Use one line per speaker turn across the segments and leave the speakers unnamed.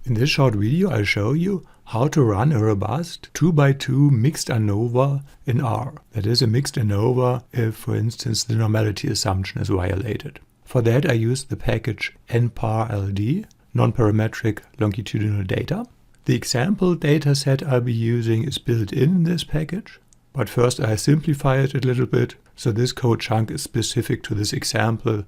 In this short video I'll show you how to run a robust 2x2 mixed ANOVA in R. That is a mixed ANOVA if, for instance, the normality assumption is violated. For that I use the package nparLD, non-parametric longitudinal data. The example dataset I'll be using is built in this package, but first I simplify it a little bit, so this code chunk is specific to this example.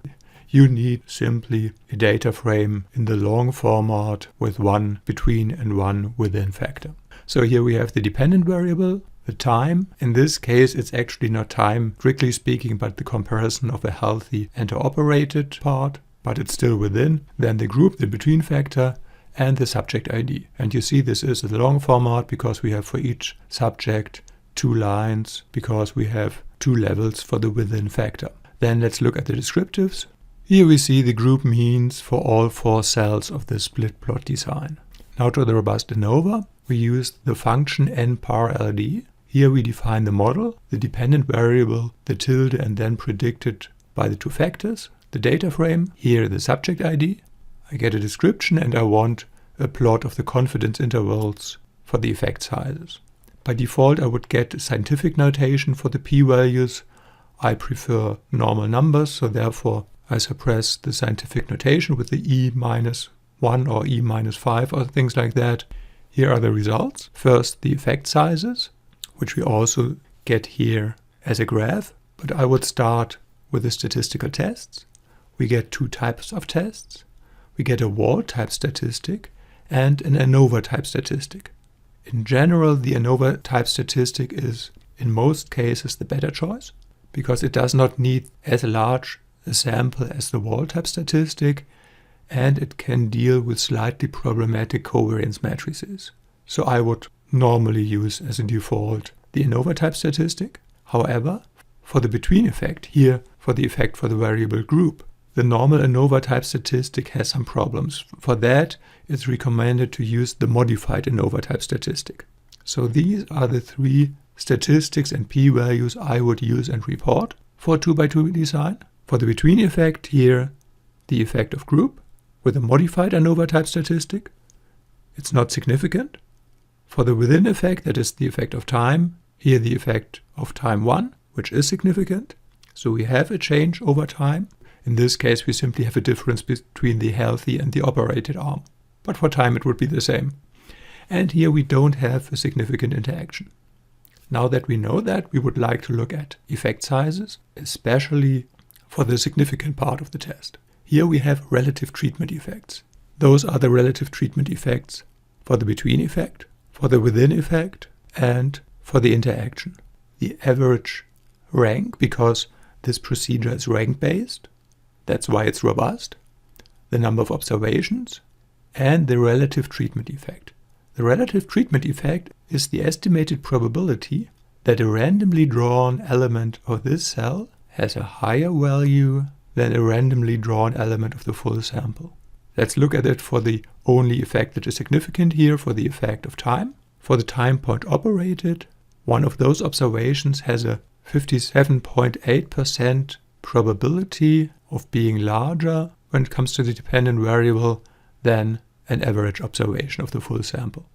You need simply a data frame in the long format with one between and one within factor. So here we have the dependent variable, the time. In this case it's actually not time, strictly speaking, but the comparison of a healthy and the operated part, but it's still within. Then the group, the between factor, and the subject ID. And you see this is the long format because we have for each subject 2 lines, because we have 2 levels for the within factor. Then let's look at the descriptives. Here we see the group means for all 4 cells of the split plot design. Now to the robust ANOVA, we use the function nparLD. Here we define the model, the dependent variable, the tilde, and then predicted by the 2 factors, the data frame, here the subject ID. I get a description and I want a plot of the confidence intervals for the effect sizes. By default I would get a scientific notation for the p-values. I prefer normal numbers, so therefore I suppress the scientific notation with the e-1 or e-5 or things like that. Here are the results. First, the effect sizes, which we also get here as a graph, but I would start with the statistical tests. We get 2 types of tests. We get a wall type statistic and an ANOVA type statistic. In general, the ANOVA type statistic is in most cases the better choice because it does not need as large a sample as the wall type statistic, and it can deal with slightly problematic covariance matrices. So I would normally use as a default the ANOVA type statistic. However, for the between effect, here for the effect for the variable group, the normal ANOVA type statistic has some problems. For that, it's recommended to use the modified ANOVA type statistic. So these are the 3 statistics and p-values I would use and report for 2x2 design. For the between effect, here the effect of group with a modified ANOVA type statistic. It's not significant. For the within effect, that is the effect of time, here the effect of time 1, which is significant. So we have a change over time. In this case, we simply have a difference between the healthy and the operated arm. But for time, it would be the same. And here we don't have a significant interaction. Now that we know that, we would like to look at effect sizes, especially for the significant part of the test. Here we have relative treatment effects. Those are the relative treatment effects for the between effect, for the within effect, and for the interaction. The average rank, because this procedure is rank-based, that's why it's robust, the number of observations, and the relative treatment effect. The relative treatment effect is the estimated probability that a randomly drawn element of this cell has a higher value than a randomly drawn element of the full sample. Let's look at it for the only effect that is significant here, for the effect of time. For the time point operated, one of those observations has a 57.8% probability of being larger when it comes to the dependent variable than an average observation of the full sample.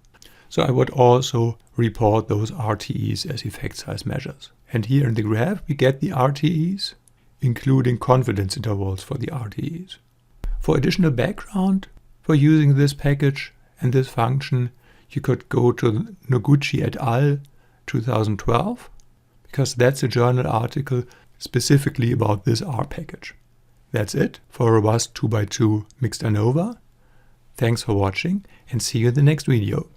So I would also report those RTEs as effect size measures. And here in the graph we get the RTEs, including confidence intervals for the RTEs. For additional background for using this package and this function, you could go to Noguchi et al. 2012, because that's a journal article specifically about this R package. That's it for a robust 2x2 mixed ANOVA. Thanks for watching and see you in the next video.